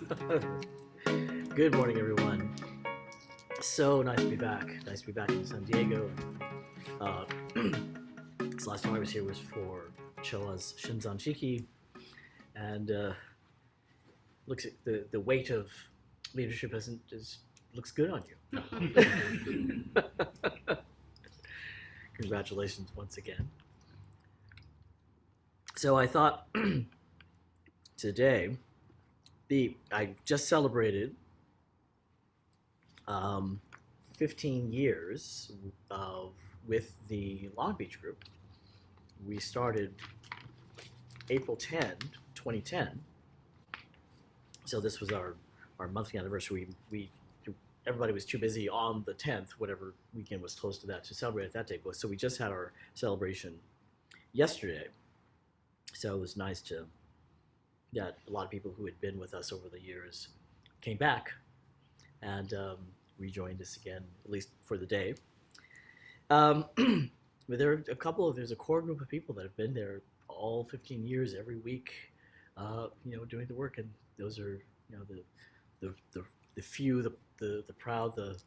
Good morning, everyone. So nice to be back. Nice to be back in San Diego. Uh, this last time I was here was for Choa's Shinzanshiki, and looks at the weight of leadership looks good on you. Congratulations once again. So I thought today, I just celebrated 15 years with the Long Beach group. We started April 10, 2010. So this was our monthly anniversary. Everybody was too busy on the 10th, whatever weekend was close to that, to celebrate it that day. So we just had our celebration yesterday. So it was nice that a lot of people who had been with us over the years came back and rejoined us again, at least for the day. But there's a core group of people that have been there all 15 years, every week, doing the work, and those are, the few, the proud, the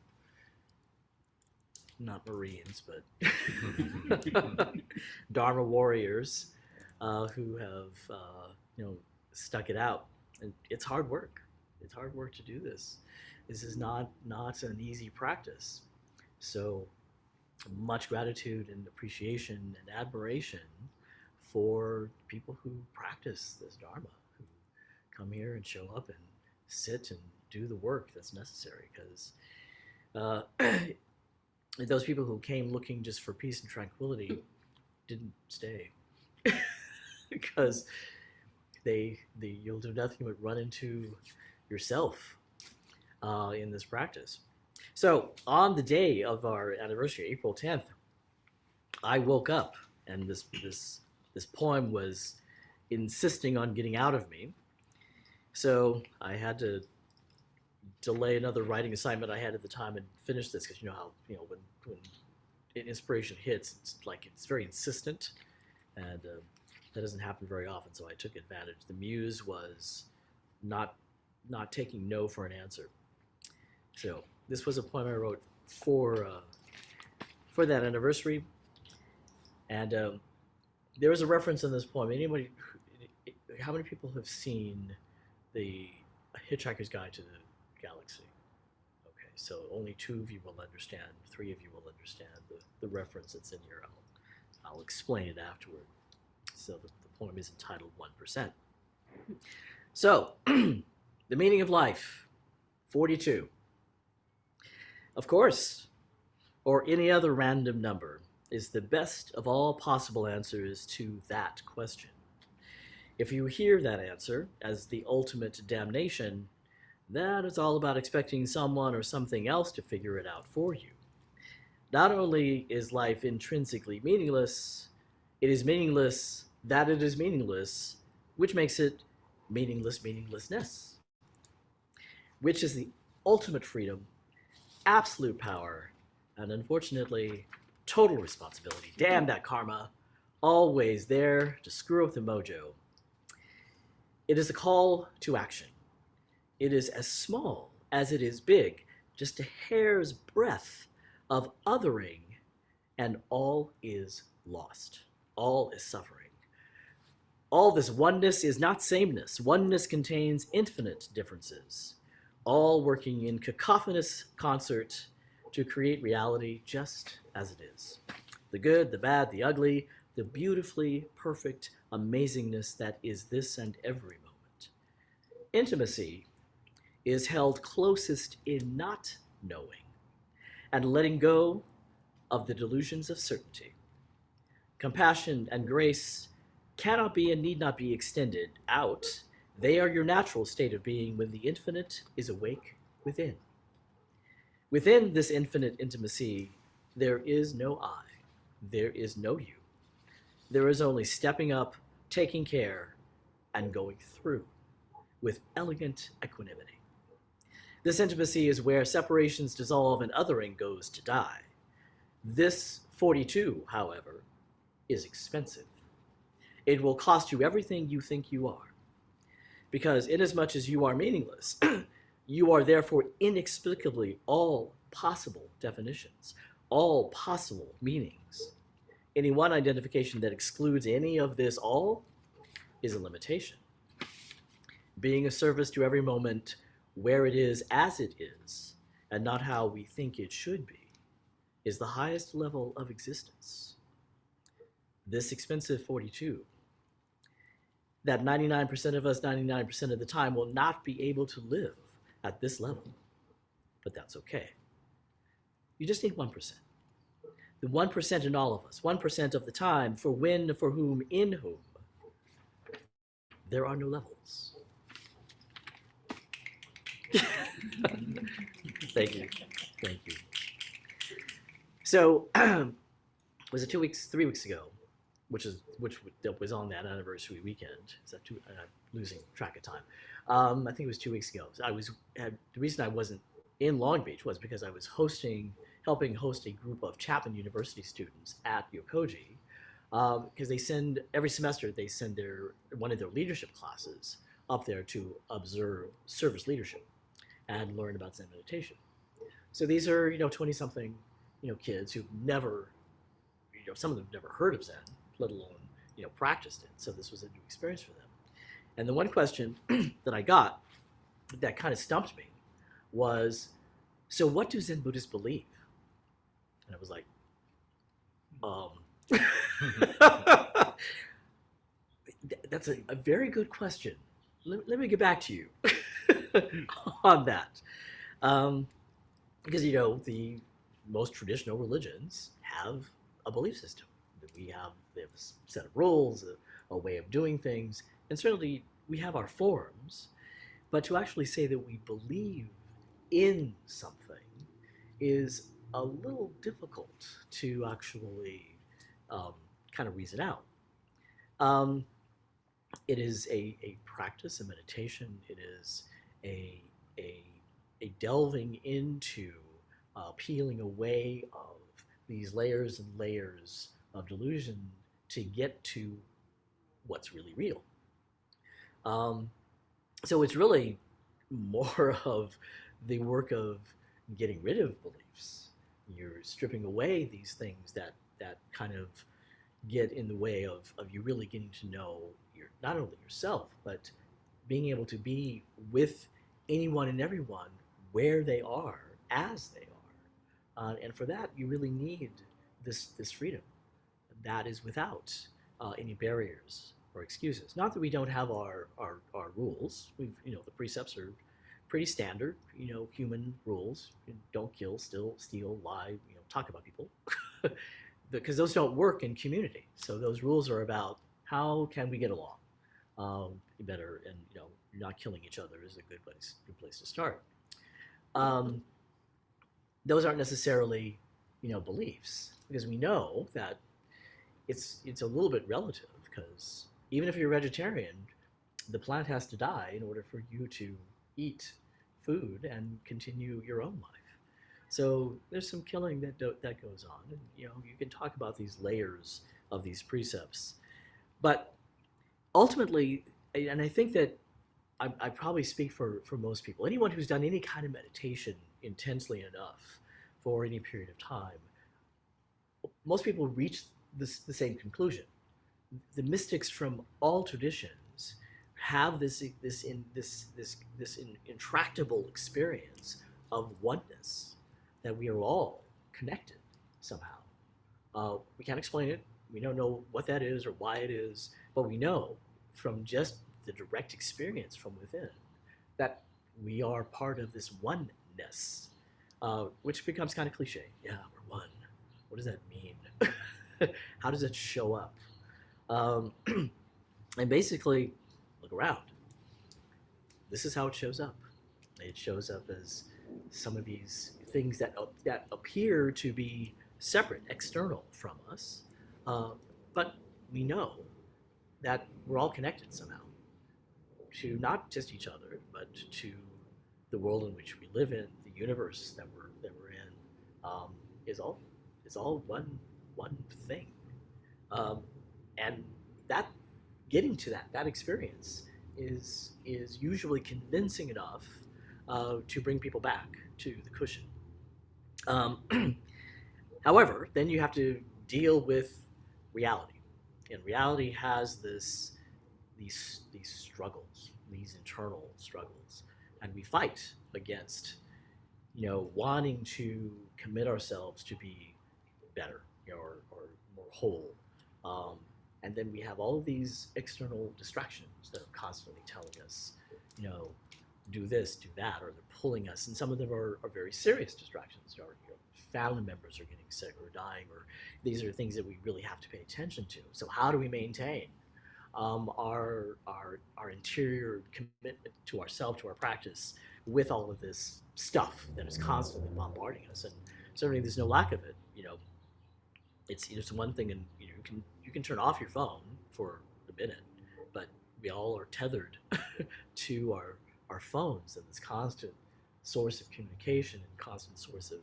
not Marines, but Dharma warriors who have, stuck it out. And it's hard work. It's hard work to do this. This is not an easy practice. So much gratitude and appreciation and admiration for people who practice this Dharma, who come here and show up and sit and do the work that's necessary. Because those people who came looking just for peace and tranquility didn't stay. Because you'll do nothing but run into yourself in this practice. So on the day of our anniversary, April 10th, I woke up and this poem was insisting on getting out of me. So I had to delay another writing assignment I had at the time and finish this, because you know how when inspiration hits, it's very insistent, and that doesn't happen very often. So I took advantage. The muse was not taking no for an answer. So this was a poem I wrote for that anniversary, and there was a reference in this poem. How many people have seen the Hitchhiker's Guide to the Galaxy? Okay, so only 2 of you will understand. 3 of you will understand the reference that's in here. I'll explain it afterward. So the poem is entitled 1%. So, the meaning of life, 42. Of course, or any other random number, is the best of all possible answers to that question. If you hear that answer as the ultimate damnation, that is all about expecting someone or something else to figure it out for you. Not only is life intrinsically meaningless, it is meaningless that it is meaningless, which makes it meaninglessness, which is the ultimate freedom, absolute power, and unfortunately, total responsibility. Damn that karma, always there to screw up the mojo. It is a call to action. It is as small as it is big, just a hair's breadth of othering, and all is lost. All is suffering. All this oneness is not sameness. Oneness contains infinite differences, all working in cacophonous concert to create reality just as it is. The good, the bad, the ugly, the beautifully perfect amazingness that is this and every moment. Intimacy is held closest in not knowing and letting go of the delusions of certainty. Compassion and grace cannot be and need not be extended out. They are your natural state of being when the infinite is awake within. Within this infinite intimacy, there is no I, there is no you. There is only stepping up, taking care, and going through with elegant equanimity. This intimacy is where separations dissolve and othering goes to die. This 42, however, is expensive. It will cost you everything you think you are. Because inasmuch as you are meaningless, you are therefore inexplicably all possible definitions, all possible meanings. Any one identification that excludes any of this all is a limitation. Being a service to every moment where it is as it is, and not how we think it should be, is the highest level of existence. This expensive 42, that 99% of us 99% of the time will not be able to live at this level. But that's okay. You just need 1%. The 1% in all of us, 1% of the time, for when, for whom, in whom, there are no levels. Thank you. Thank you. So, was it 3 weeks ago, which was on that anniversary weekend? Is that I'm losing track of time. I think it was 2 weeks ago. So the reason I wasn't in Long Beach was because I was helping host a group of Chapman University students at Yokoji, because every semester they send one of their leadership classes up there to observe service leadership and learn about Zen meditation. So these are 20-something kids who've never, some of them have never heard of Zen, let alone practiced it. So this was a new experience for them. And the one question that I got that kind of stumped me was, so what do Zen Buddhists believe? And I was like, that's a very good question. Let me get back to you on that. Because, the most traditional religions have a belief system. They have a set of rules, a way of doing things, and certainly we have our forms. But to actually say that we believe in something is a little difficult to actually kind of reason out. It is a practice, a meditation. It is a delving into peeling away of these layers and layers of delusion to get to what's really real. So it's really more of the work of getting rid of beliefs. You're stripping away these things that kind of get in the way of you really getting to know not only yourself, but being able to be with anyone and everyone where they are, as they are. And for that, you really need this freedom. That is without any barriers or excuses. Not that we don't have our rules. The precepts are pretty standard, human rules. Don't kill, steal, lie, talk about people. Because those don't work in community. So those rules are about how can we get along better, and not killing each other is a good place to start. Those aren't necessarily beliefs, because we know that it's a little bit relative, because even if you're a vegetarian, the plant has to die in order for you to eat food and continue your own life. So there's some killing that goes on, and you can talk about these layers of these precepts, but ultimately, and I think that I probably speak for most people, anyone who's done any kind of meditation intensely enough for any period of time, most people reach the same conclusion. The mystics from all traditions have this intractable experience of oneness, that we are all connected somehow. We can't explain it. We don't know what that is or why it is, but we know from just the direct experience from within that we are part of this oneness, which becomes kind of cliche. Yeah, we're one. What does that mean? How does it show up? And basically, look around. This is how it shows up. It shows up as some of these things that appear to be separate, external from us, but we know that we're all connected somehow to not just each other, but to the world in which we live in, the universe that we're in, is all one thing, and that getting to that experience is usually convincing enough to bring people back to the cushion. Um, However, then you have to deal with reality, and reality has these struggles, these internal struggles, and we fight against wanting to commit ourselves to be better, or more whole. Um, and then we have all of these external distractions that are constantly telling us, you know, do this, do that, or they're pulling us. And some of them are very serious distractions. Or, family members are getting sick or dying, or these are things that we really have to pay attention to. So how do we maintain our interior commitment to ourselves, to our practice, with all of this stuff that is constantly bombarding us? And certainly, there's no lack of it. It's one thing, and you can turn off your phone for a minute, but we all are tethered to our phones and this constant source of communication and constant source of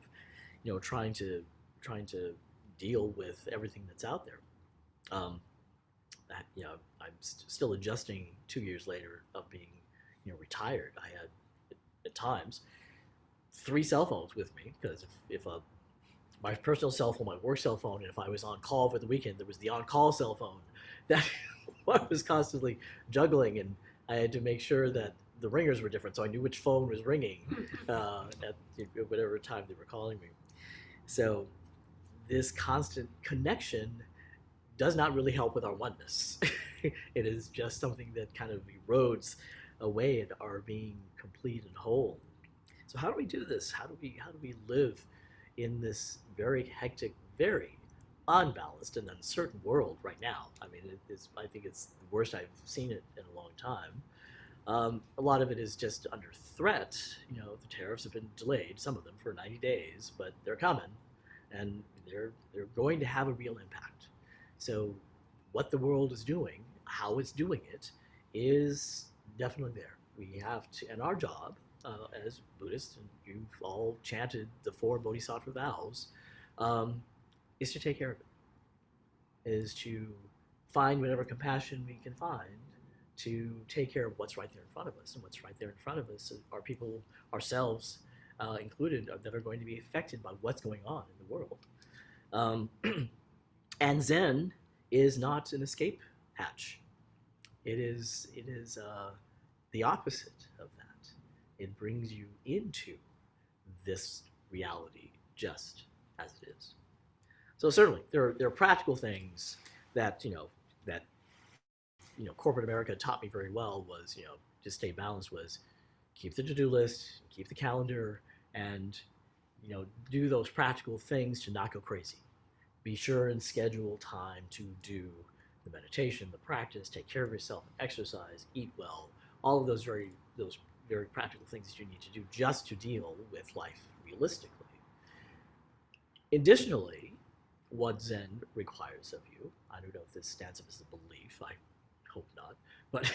trying to deal with everything that's out there. Um, that I'm still adjusting 2 years later of being retired. I had at times 3 cell phones with me, because if my personal cell phone, my work cell phone, and if I was on call for the weekend, there was the on-call cell phone that I was constantly juggling, and I had to make sure that the ringers were different, so I knew which phone was ringing at whatever time they were calling me. So this constant connection does not really help with our oneness. It is just something that kind of erodes away at our being complete and whole. So how do we do this? How do we live in this very hectic, very unbalanced and uncertain world right now? I mean, I think it's the worst I've seen it in a long time. A lot of it is just under threat. The tariffs have been delayed, some of them for 90 days, but they're coming, and they're going to have a real impact. So what the world is doing, how it's doing it, is definitely there. We have to, and our job as Buddhists, and you've all chanted the 4 Bodhisattva vows, is to take care of it, is to find whatever compassion we can find to take care of what's right there in front of us. And what's right there in front of us are people, ourselves included, that are going to be affected by what's going on in the world. And Zen is not an escape hatch. It is the opposite of that. It brings you into this reality just as it is. So certainly there are practical things that corporate America taught me very well, was to stay balanced, was keep the to-do list, keep the calendar, and do those practical things to not go crazy. Be sure and schedule time to do the meditation, the practice, take care of yourself, exercise, eat well, all of those very practical things that you need to do just to deal with life realistically. Additionally, what Zen requires of you, I don't know if this stands up as a belief, I hope not, but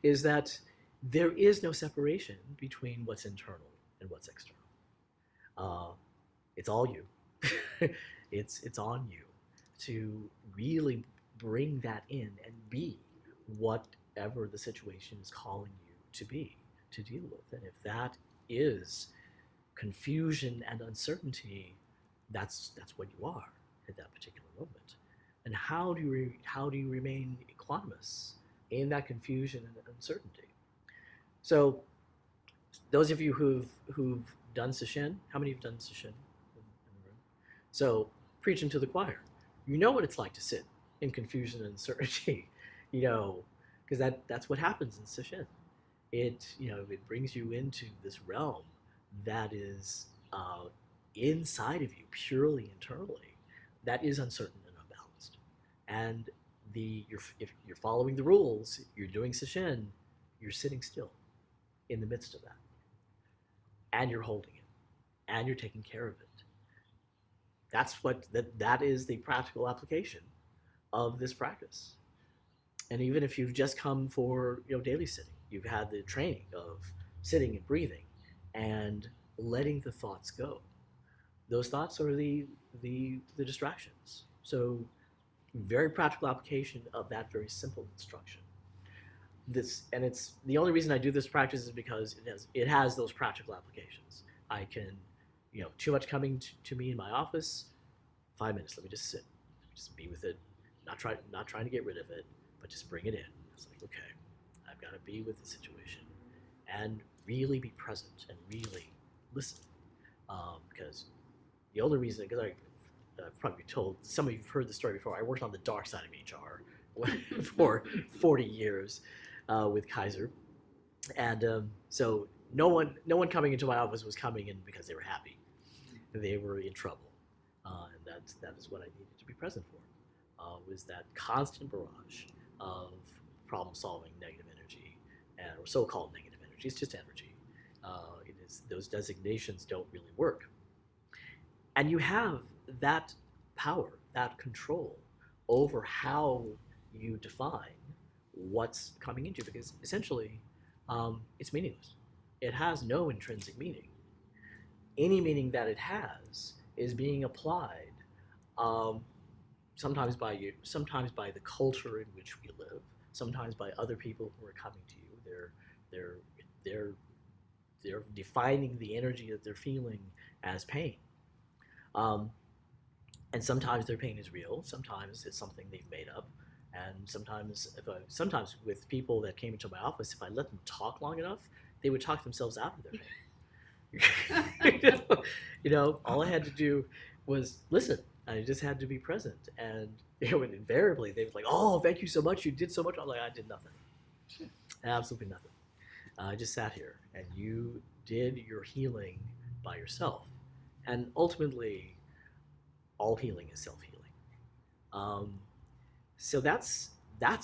is that there is no separation between what's internal and what's external. It's all you. It's on you to really bring that in and be whatever the situation is calling you to be, to deal with. And if that is confusion and uncertainty, that's what you are at that particular moment. And how do you remain equanimous in that confusion and uncertainty? So, those of you who've done sesshin, how many have done sesshin in the room? So, preaching to the choir, you know what it's like to sit in confusion and uncertainty, because that's what happens in sesshin. It brings you into this realm that is inside of you, purely internally, that is uncertain and unbalanced. And if you're following the rules, you're doing sesshin, you're sitting still in the midst of that, and you're holding it, and you're taking care of it. That is the practical application of this practice. And even if you've just come for daily sitting, you've had the training of sitting and breathing and letting the thoughts go. Those thoughts are the distractions. So very practical application of that very simple instruction. this, and it's the only reason I do this practice is because it has those practical applications. I can, too much coming to me in my office, 5 minutes. Let me just sit, just be with it, not trying to get rid of it, but just bring it in. It's like, okay, I've got to be with the situation and really be present and really listen, because the only reason, because I've probably told some of you've heard the story before. I worked on the dark side of HR for 40 years with Kaiser, and so no one coming into my office was coming in because they were happy. They were in trouble, and that is what I needed to be present for. Was that constant barrage of problem-solving negative energy, or so-called negative energy. It's just energy. It is, those designations don't really work, and you have that power, that control over how you define what's coming into, because essentially it's meaningless. It has no intrinsic meaning. Any meaning that it has is being applied, sometimes by you, sometimes by the culture in which we live, sometimes by other people who are coming to you. They're they're they're defining the energy that they're feeling as pain. Um, and sometimes their pain is real. Sometimes it's something they've made up. And sometimes with people that came into my office, if I let them talk long enough, they would talk themselves out of their pain. All I had to do was listen. I just had to be present, and invariably they was like, "Oh, thank you so much. You did so much." I'm like, "I did nothing, absolutely nothing. I just sat here, and you did your healing by yourself." And ultimately, all healing is self-healing. Um, so that's the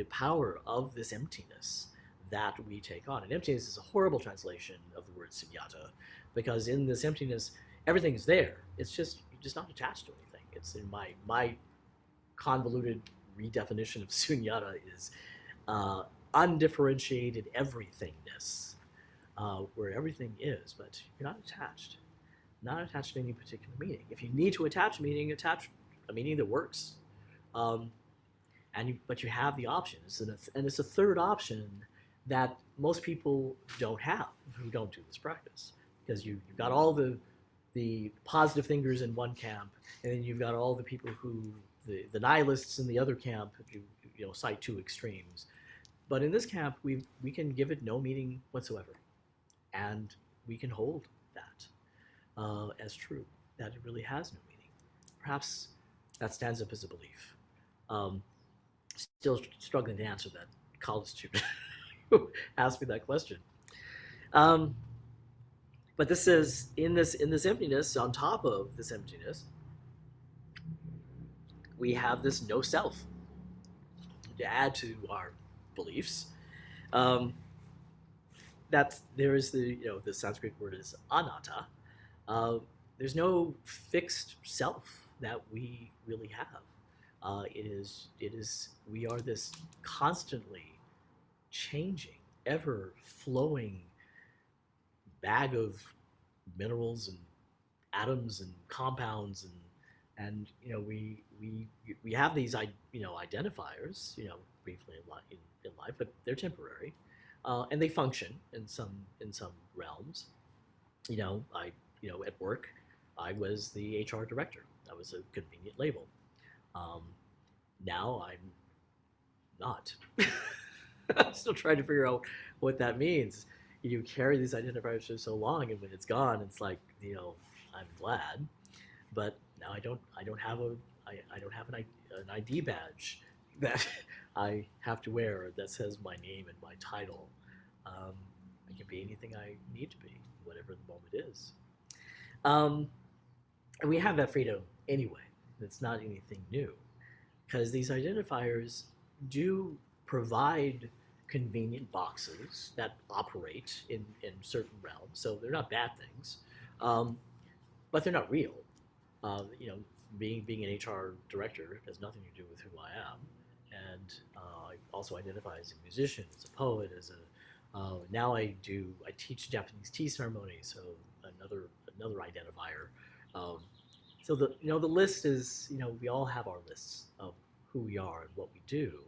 power of this emptiness that we take on. And emptiness is a horrible translation of the word sunyata, because in this emptiness, everything's there. It's just you're just not attached to anything. It's in my convoluted redefinition of sunyata is undifferentiated everythingness, where everything is, but you're not attached to any particular meaning. If you need to attach meaning, attach a meaning that works, but you have the options, and it's a third option that most people don't have who don't do this practice, because you've got all the positive thinkers in one camp, and then you've got all the people who the nihilists in the other camp. You cite two extremes, but in this camp we can give it no meaning whatsoever, and we can hold that as true, that it really has no meaning. Perhaps that stands up as a belief. Still struggling to answer that college student who asked me that question. Um, but this is in this emptiness. On top of this emptiness, we have this no self to add to our beliefs. Um, that there is the Sanskrit word is anatta. There's no fixed self that we really have. It is we are this constantly changing, ever flowing bag of minerals and atoms and compounds, and we have these identifiers briefly in life, but they're temporary, and they function in some realms. At work, I was the HR director. That was a convenient label. Now I'm not. I'm still trying to figure out what that means. You carry these identifiers for so long, and when it's gone, it's like, I'm glad, but now I don't have an ID badge that I have to wear that says my name and my title. I can be anything I need to be, whatever the moment is. And we have that freedom anyway. It's not anything new, because these identifiers do provide convenient boxes that operate in certain realms. So they're not bad things, but they're not real. Being an HR director has nothing to do with who I am, and I also identify as a musician, as a poet, as a now I teach Japanese tea ceremony, so another identifier. So the list is, we all have our lists of who we are and what we do,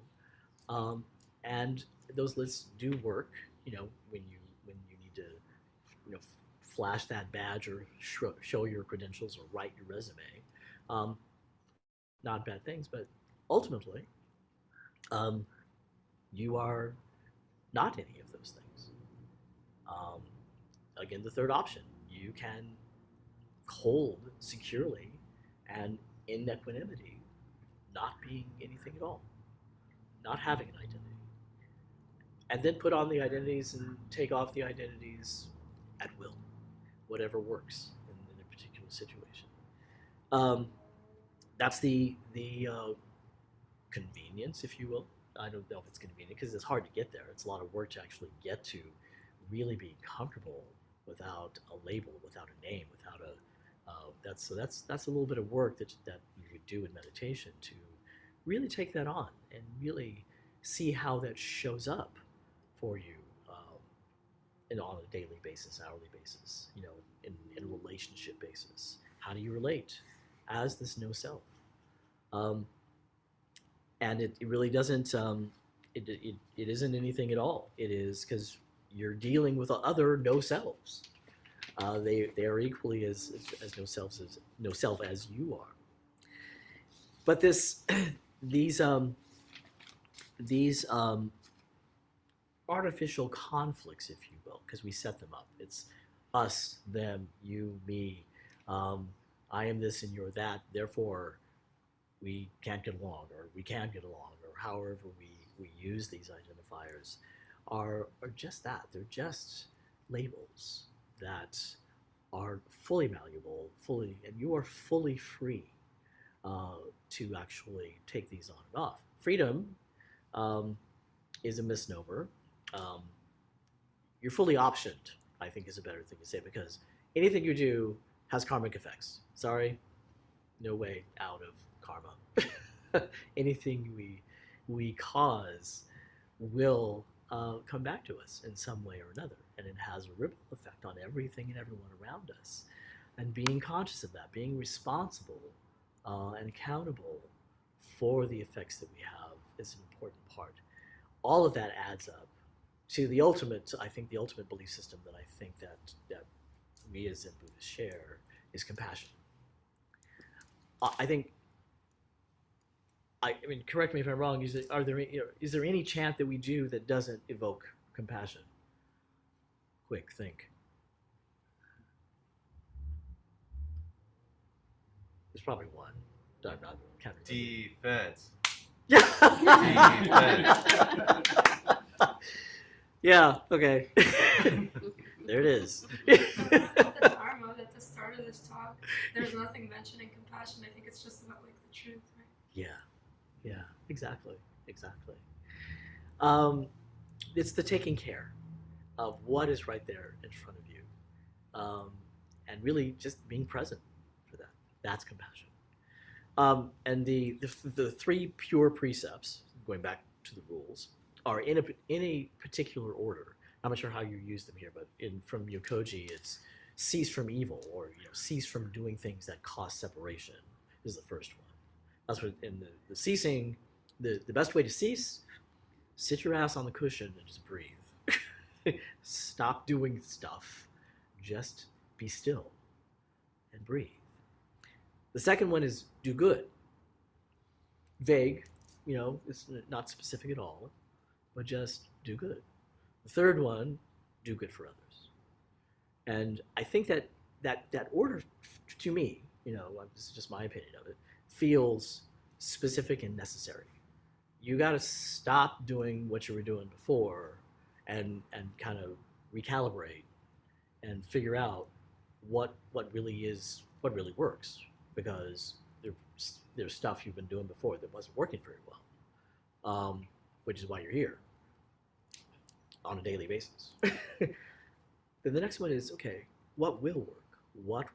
And those lists do work. When you need to, flash that badge or show your credentials or write your resume. Um, Not bad things, but ultimately, um, you are not any of those things. Um, Again, the third option, you can hold securely and in equanimity, not being anything at all, not having an identity, and then put on the identities and take off the identities at will, whatever works in a particular situation. Um, that's the convenience, if you will. I don't know if it's convenient because it's hard to get there. It's a lot of work to actually get to really be comfortable without a label, without a name, without a that's a little bit of work that you would do in meditation to really take that on and really see how that shows up for you on a daily basis, hourly basis, in a relationship basis. How do you relate as this no self? Um, and it really doesn't it isn't anything at all. It is because you're dealing with other no selves. They are equally as no self as you are. But these these artificial conflicts, if you will, because we set them up. It's us, them, you, me. I am this and you're that. Therefore, we can't get along, or we can get along, or however we use these identifiers, are just that. They're just labels that are fully malleable, and you are fully free to actually take these on and off. Freedom is a misnomer. Um, you're fully optioned, I think is a better thing to say, because anything you do has karmic effects. Sorry, no way out of karma. Anything we cause will come back to us in some way or another, and it has a ripple effect on everything and everyone around us. And being conscious of that, being responsible and accountable for the effects that we have is an important part. All of that adds up to the ultimate, I think the ultimate belief system that I think that we as Zen Buddhists share is compassion. I think, I mean, correct me if I'm wrong, is there any chant that we do that doesn't evoke compassion? Quick, think. There's probably one. I'm not counting. Defense. Yeah, okay. There it is. The Dharma at the start of this talk, there's nothing mentioning compassion. I think it's just about like the truth, right? Yeah, exactly. It's the taking care of what is right there in front of you, and really just being present for that. That's compassion. And the three pure precepts, going back to the rules, are in a particular order. I'm not sure how you use them here, but from Yokoji, it's cease from evil, or cease from doing things that cause separation is the first one. That's what in the ceasing, the best way to cease, sit your ass on the cushion and just breathe. Stop doing stuff. Just be still and breathe. The second one is do good. Vague, it's not specific at all, but just do good. The third one, do good for others. And I think that order, to me, this is just my opinion of it, feels specific and necessary. You got to stop doing what you were doing before and kind of recalibrate and figure out what really works, because there's stuff you've been doing before that wasn't working very well, which is why you're here on a daily basis. Then the next one is, okay, what will work? What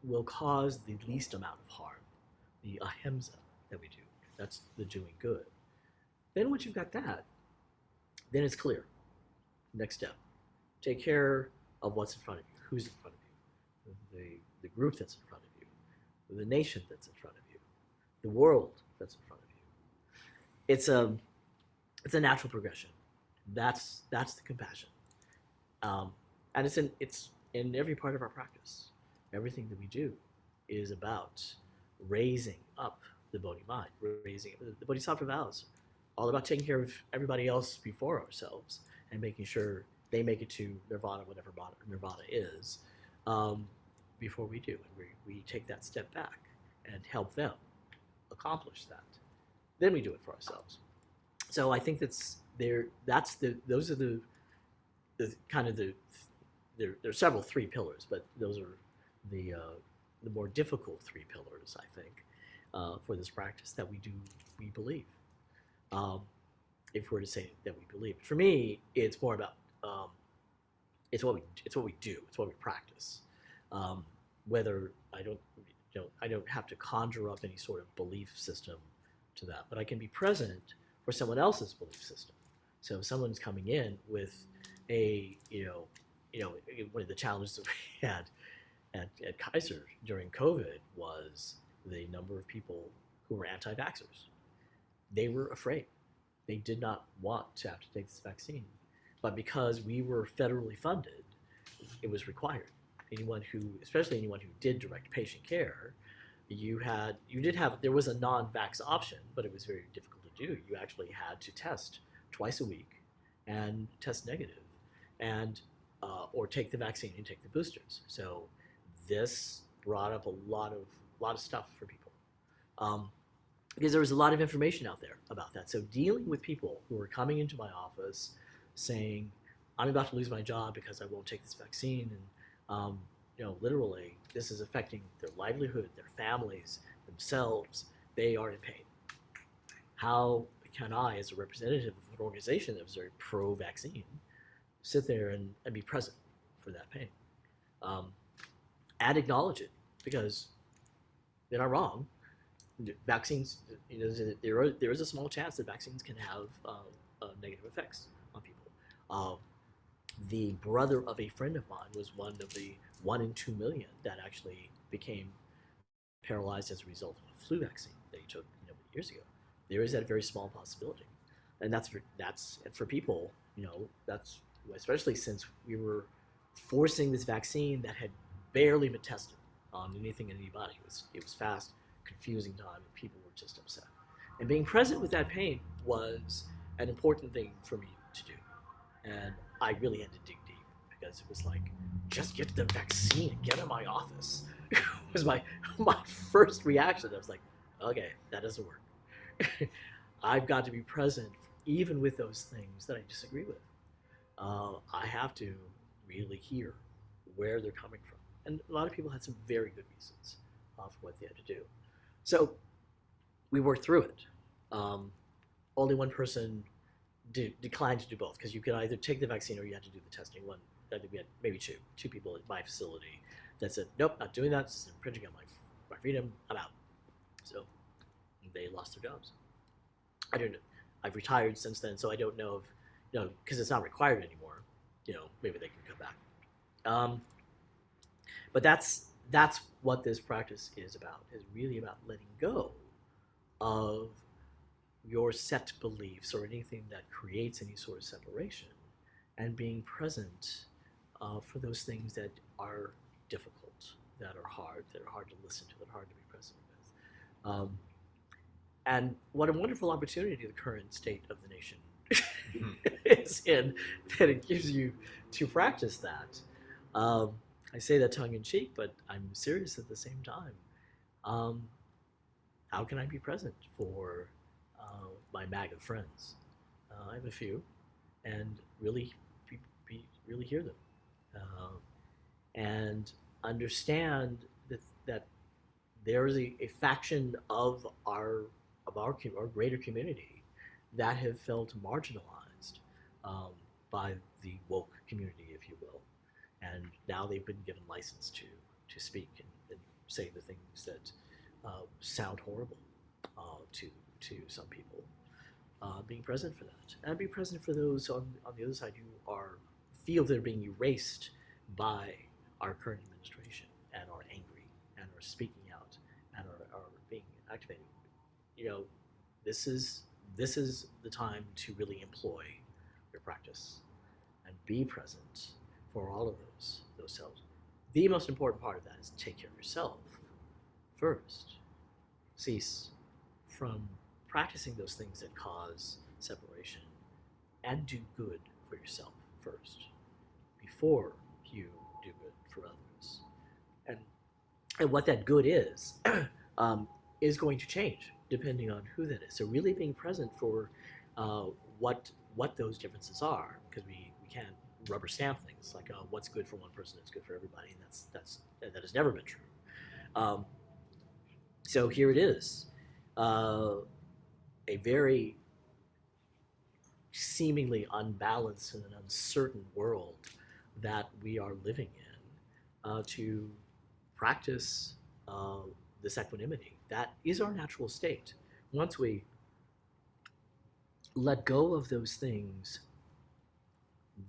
will cause the least amount of harm? The ahimsa that we do. That's the doing good. Then once you've got that, then it's clear. Next step. Take care of what's in front of you. Who's in front of you? The group that's in front of you. The nation that's in front of you. The world that's in front of you. It's a natural progression. That's the compassion, and it's in every part of our practice. Everything that we do is about raising up the Bodhi mind, raising up the Bodhisattva vows, all about taking care of everybody else before ourselves and making sure they make it to nirvana, whatever nirvana is, um, before we do. And we take that step back and help them accomplish that. Then we do it for ourselves. So I think that's there. That's the those are the kind of the there. There are several three pillars, but those are the more difficult three pillars, I think, for this practice that we believe. Um, if we're to say that we believe, for me, it's more about it's what we do, it's what we practice. Whether I don't have to conjure up any sort of belief system to that, but I can be present for someone else's belief system. So if someone's coming in with a one of the challenges that we had at Kaiser during COVID was the number of people who were anti-vaxxers. They were afraid. They did not want to have to take this vaccine. But because we were federally funded, it was required. Especially anyone who did direct patient care, there was a non-vax option, but it was very difficult to do. You actually had to test twice a week and test negative, and or take the vaccine and take the boosters. So this brought up a lot of stuff for people. Because there was a lot of information out there about that. So dealing with people who were coming into my office saying, I'm about to lose my job because I won't take this vaccine, and literally, this is affecting their livelihood, their families, themselves. They are in pain. How can I, as a representative of an organization that was very pro-vaccine, sit there and be present for that pain? And acknowledge it, because they're not wrong. Vaccines, there is a small chance that vaccines can have negative effects on people. The brother of a friend of mine was one of the 1 in 2 million that actually became paralyzed as a result of a flu vaccine that he took years ago. There is that very small possibility, and that's for people. That's especially since we were forcing this vaccine that had barely been tested on anything and anybody. It was fast, confusing time, and people were just upset. And being present with that pain was an important thing for me to do. And I really had to dig deep, because it was like, just get the vaccine and get in my office. It was my first reaction. I was like, okay, that doesn't work. I've got to be present even with those things that I disagree with. I have to really hear where they're coming from. And a lot of people had some very good reasons for what they had to do. So we worked through it. Only one person declined to do both, because you could either take the vaccine or you had to do the testing. I think we had maybe two people at my facility that said, nope, not doing that. This is infringing on my freedom. I'm out. So they lost their jobs. I don't know. I've retired since then, so I don't know if, because it's not required anymore. Maybe they can come back. But that's what this practice is about. Is really about letting go of your set beliefs or anything that creates any sort of separation, and being present for those things that are difficult, that are hard to listen to, that are hard to be present with. And what a wonderful opportunity the current state of the nation is in, that it gives you to practice that. I say that tongue in cheek, but I'm serious at the same time. How can I be present for my MAGA friends? I have a few, and really really hear them, and understand that there is a faction of our greater community that have felt marginalized by the woke community, if you will, and now they've been given license to speak and say the things that sound horrible to some people. Being present for that, and be present for those on the other side who feel they're being erased by our current administration, and are angry, and are speaking out, and are being activated. This is this is the time to really employ your practice and be present for all of those selves. The most important part of that is take care of yourself first. Cease from practicing those things that cause separation and do good for yourself first before you do good for others. And and what that good is going to change depending on who that is. So really being present for uh, what those differences are, because we can't rubber stamp things like what's good for one person is good for everybody, and that has never been true. Um, so here it is, a very seemingly unbalanced and an uncertain world that we are living in, to practice this equanimity. That is our natural state. Once we let go of those things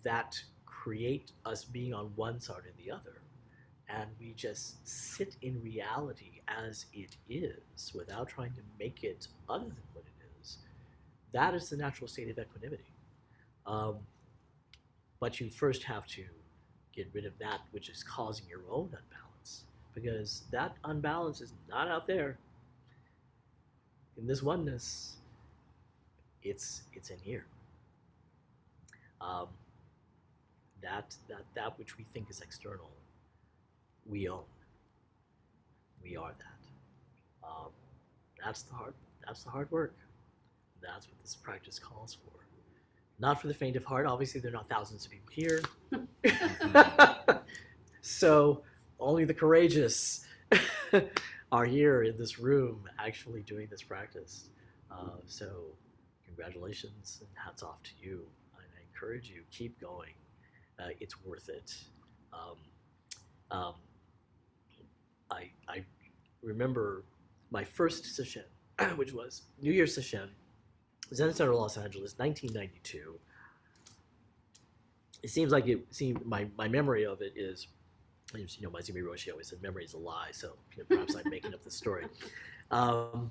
that create us being on one side or the other, and we just sit in reality as it is without trying to make it other than what it is, that is the natural state of equanimity. Um, but you first have to get rid of that which is causing your own unbalance, because that unbalance is not out there. In this oneness, it's in here. Um, that which we think is external, we own. We are that. That's the hard work. That's what this practice calls for. Not for the faint of heart. Obviously, there are not thousands of people here. So only the courageous are here in this room actually doing this practice. So congratulations and hats off to you. And I encourage you, keep going. It's worth it. Um, um, I remember my first session, which was New Year's session, Zen Center, Los Angeles, 1992. It seemed my memory of it is, Mazumi Roshi always said memory is a lie, so perhaps I'm making up the story. My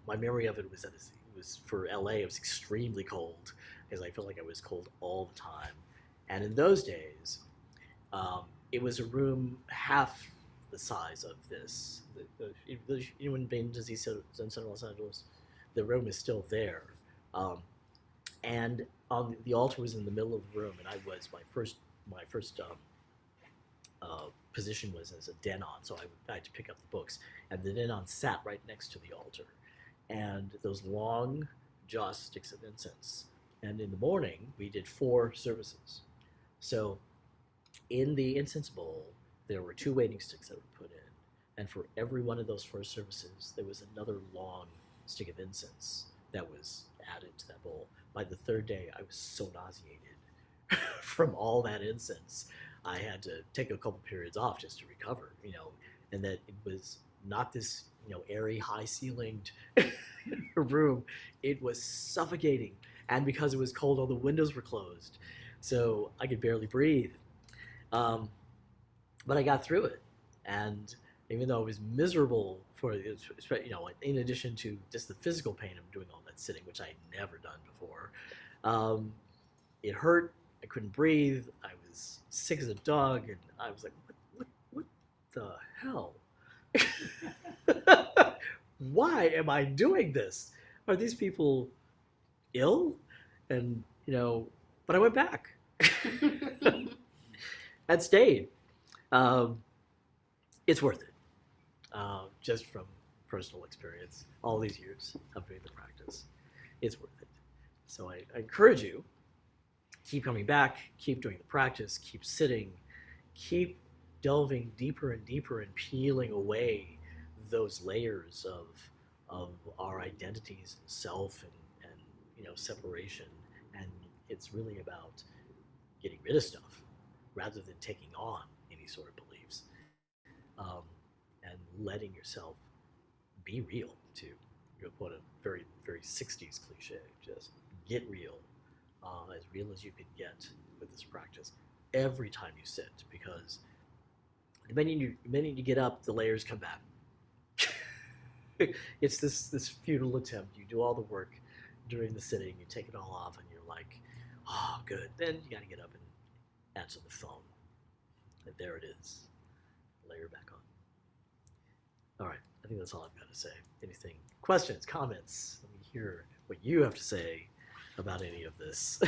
memory of it was that it was for LA, it was extremely cold, because I felt like I was cold all the time. And in those days, it was a room half the size of this. Anyone been to Zen Center, Los Angeles? The room is still there. And the altar was in the middle of the room, and my first position was as a denon, so I had to pick up the books, and the denon sat right next to the altar, and those long joss sticks of incense. And in the morning, we did 4 services. So in the incense bowl, there were 2 waiting sticks that were put in, and for every one of those 4 services, there was another long stick of incense that was added to that bowl. By the 3rd day, I was so nauseated from all that incense. I had to take a couple periods off just to recover, and that it was not this, airy, high-ceilinged room. It was suffocating, and because it was cold, all the windows were closed, so I could barely breathe. But I got through it, and even though it was miserable in addition to just the physical pain of doing all that sitting, which I had never done before, it hurt. I couldn't breathe. I was sick as a dog, and I was like, what the hell? Why am I doing this? Are these people ill? And, but I went back and stayed. It's worth it. Just from personal experience, all these years of doing the practice, it's worth it. So I encourage you, keep coming back, keep doing the practice, keep sitting, keep delving deeper and deeper and peeling away those layers of our identities and self and separation. And it's really about getting rid of stuff rather than taking on any sort of beliefs, and letting yourself be real, to quote a very, very 60s cliche. Just get real, as real as you can get with this practice every time you sit, because the minute you get up, the layers come back. It's this futile attempt. You do all the work during the sitting, you take it all off, and you're like, oh, good. Then you got to get up and answer the phone. And there it is. Layer back on. All right, I think that's all I've got to say. Anything? Questions, comments? Let me hear what you have to say about any of this.